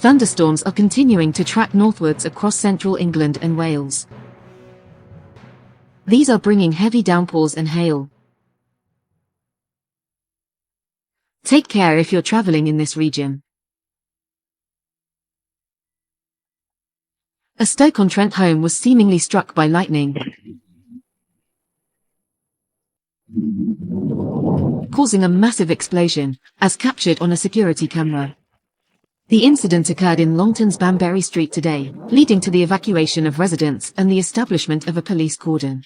Thunderstorms are continuing to track northwards across central England and Wales. These are bringing heavy downpours and hail. Take care if you're traveling in this region. A Stoke-on-Trent home was seemingly struck by lightning, causing a massive explosion, as captured on a security camera. The incident occurred in Longton's Banbury Street today, leading to the evacuation of residents and the establishment of a police cordon.